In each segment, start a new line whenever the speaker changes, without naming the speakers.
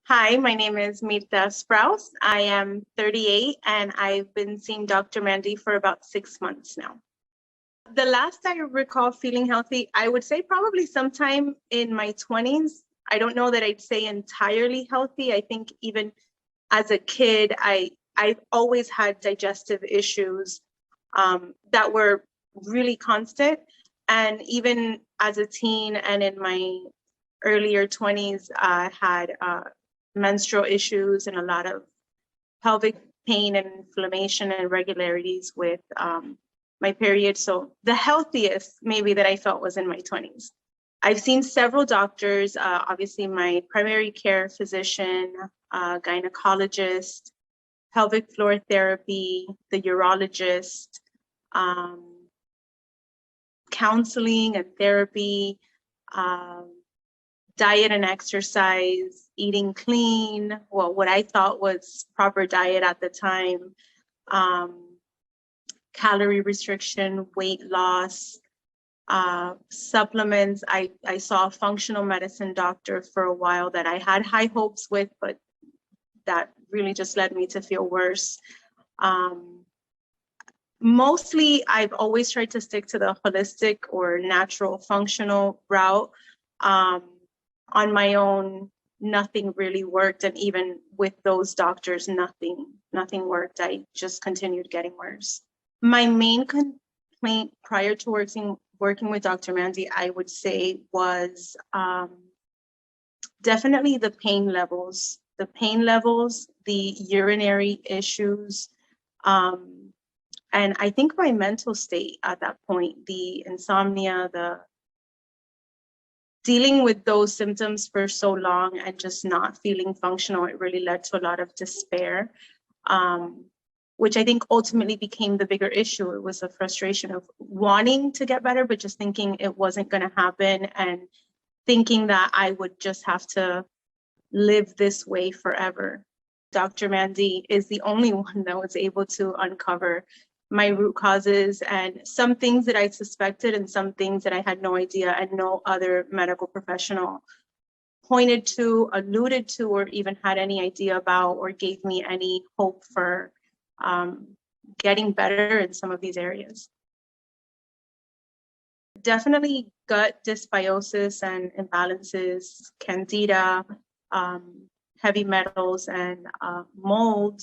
Hi, my name is Myrtha Sprouse. I am 38 and I've been seeing Dr. Mandy for about 6 months now. The last I recall feeling healthy, I would say probably sometime in my 20s. I don't know that I'd say entirely healthy. I think even as a kid, I've always had digestive issues that were really constant. And even as a teen and in my earlier 20s, I had menstrual issues and a lot of pelvic pain and inflammation and irregularities with my period. So the healthiest maybe that I felt was in my 20s. I've seen several doctors, obviously my primary care physician, gynecologist, pelvic floor therapy, the urologist, counseling and therapy, diet and exercise, eating clean, well, what I thought was proper diet at the time, calorie restriction, weight loss, supplements. I saw a functional medicine doctor for a while that I had high hopes with, but that really just led me to feel worse. Mostly, I've always tried to stick to the holistic or natural functional route. On my own, nothing really worked. And even with those doctors, nothing worked. I just continued getting worse. My main complaint prior to working with Dr. Mandy, I would say was definitely the pain levels, the urinary issues, and I think my mental state at that point, the insomnia, the dealing with those symptoms for so long and just not feeling functional, it really led to a lot of despair, which I think ultimately became the bigger issue. It was a frustration of wanting to get better, but just thinking it wasn't going to happen and thinking that I would just have to live this way forever. Dr. Mandy is the only one that was able to uncover my root causes and some things that I suspected and some things that I had no idea and no other medical professional pointed to, alluded to, or even had any idea about or gave me any hope for getting better in some of these areas. Definitely gut dysbiosis and imbalances, candida, heavy metals, and mold.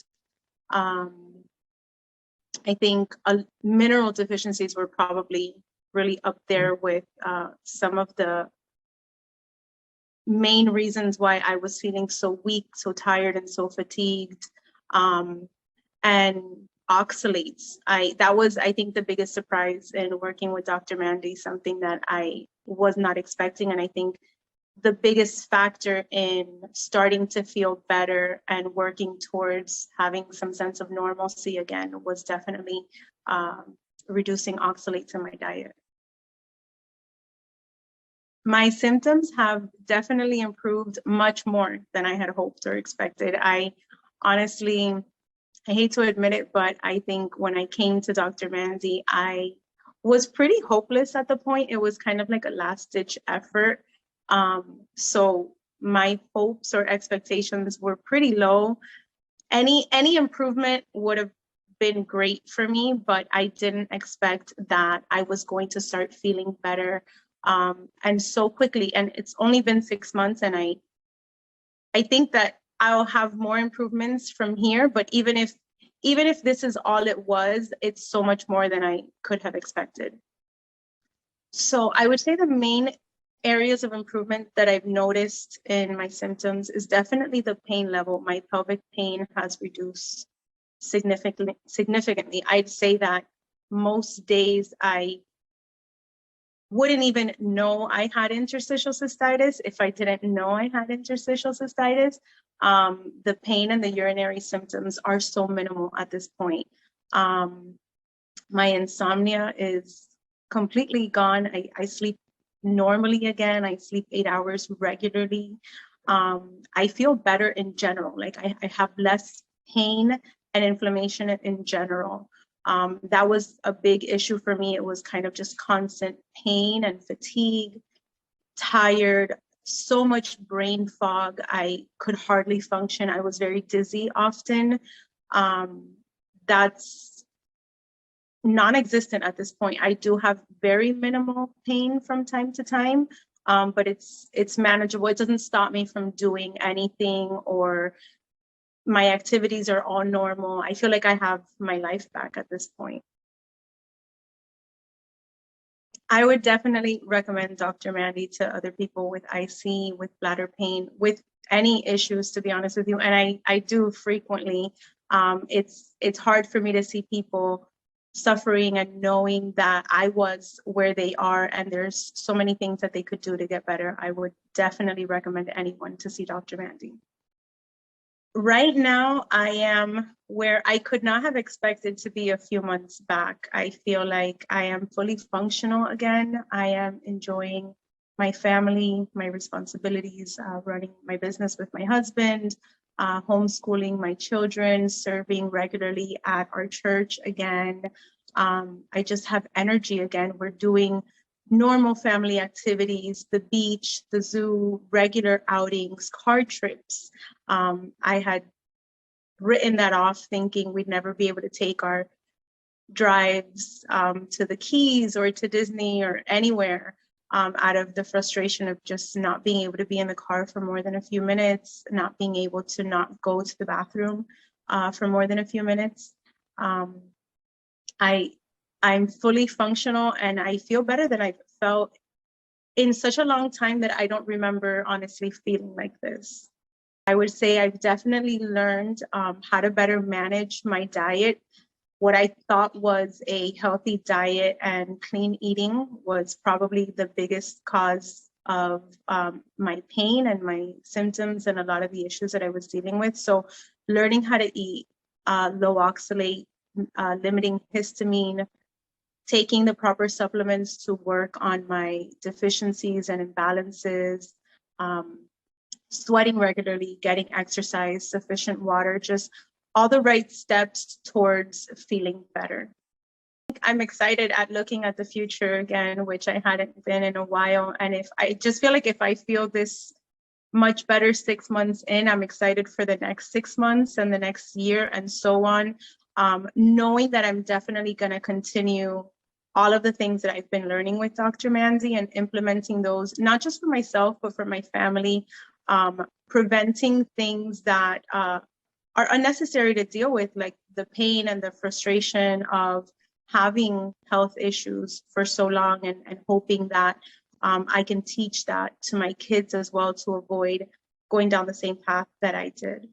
I think mineral deficiencies were probably really up there with some of the main reasons why I was feeling so weak, so tired, and so fatigued. And oxalates. That was, I think, the biggest surprise in working with Dr. Mandy, something that I was not expecting. And I think the biggest factor in starting to feel better and working towards having some sense of normalcy again was definitely reducing oxalates in my diet. My symptoms have definitely improved much more than I had hoped or expected. I hate to admit it, but I think when I came to Dr. Mandy, I was pretty hopeless at the point. It was kind of like a last-ditch effort. So my hopes or expectations were pretty low. Any improvement would have been great for me, but I didn't expect that I was going to start feeling better and so quickly. And it's only been 6 months, and I think that I'll have more improvements from here. But even if this is all it was, it's so much more than I could have expected. So I would say the main areas of improvement that I've noticed in my symptoms is definitely the pain level. My pelvic pain has reduced significantly. I'd say that most days I wouldn't even know I had interstitial cystitis if I didn't know I had interstitial cystitis. The pain and the urinary symptoms are so minimal at this point. My insomnia is completely gone. I sleep normally again. I sleep 8 hours regularly. I feel better in general. Like I have less pain and inflammation in general. That was a big issue for me. It was kind of just constant pain and fatigue, tired, so much brain fog. I could hardly function. I was very dizzy often. That's non-existent at this point. I do have very minimal pain from time to time, but it's manageable. It doesn't stop me from doing anything, or my activities are all normal. I feel like I have my life back at this point. I would definitely recommend Dr. Mandy to other people with IC, with bladder pain, with any issues, to be honest with you. And I do frequently. It's hard for me to see people suffering and knowing that I was where they are, and there's so many things that they could do to get better. I would definitely recommend anyone to see Dr. Mandy. Right now, I am where I could not have expected to be a few months back. I feel like I am fully functional again. I am enjoying my family, my responsibilities, running my business with my husband, homeschooling my children, serving regularly at our church again. I just have energy again. We're doing normal family activities, the beach, the zoo, regular outings, car trips. I had written that off thinking we'd never be able to take our drives to the Keys or to Disney or anywhere out of the frustration of just not being able to be in the car for more than a few minutes, not being able to not go to the bathroom for more than a few minutes. I'm fully functional, and I feel better than I've felt in such a long time that I don't remember honestly feeling like this. I would say I've definitely learned how to better manage my diet. What I thought was a healthy diet and clean eating was probably the biggest cause of my pain and my symptoms and a lot of the issues that I was dealing with. So learning how to eat low oxalate, limiting histamine, taking the proper supplements to work on my deficiencies and imbalances, sweating regularly, getting exercise, sufficient water, just all the right steps towards feeling better. I'm excited at looking at the future again, which I hadn't been in a while. And if I just feel like if I feel this much better 6 months in, I'm excited for the next 6 months and the next year and so on. Knowing that I'm definitely going to continue all of the things that I've been learning with Dr. Mandy and implementing those, not just for myself, but for my family, preventing things that are unnecessary to deal with, like the pain and the frustration of having health issues for so long, and hoping that I can teach that to my kids as well to avoid going down the same path that I did.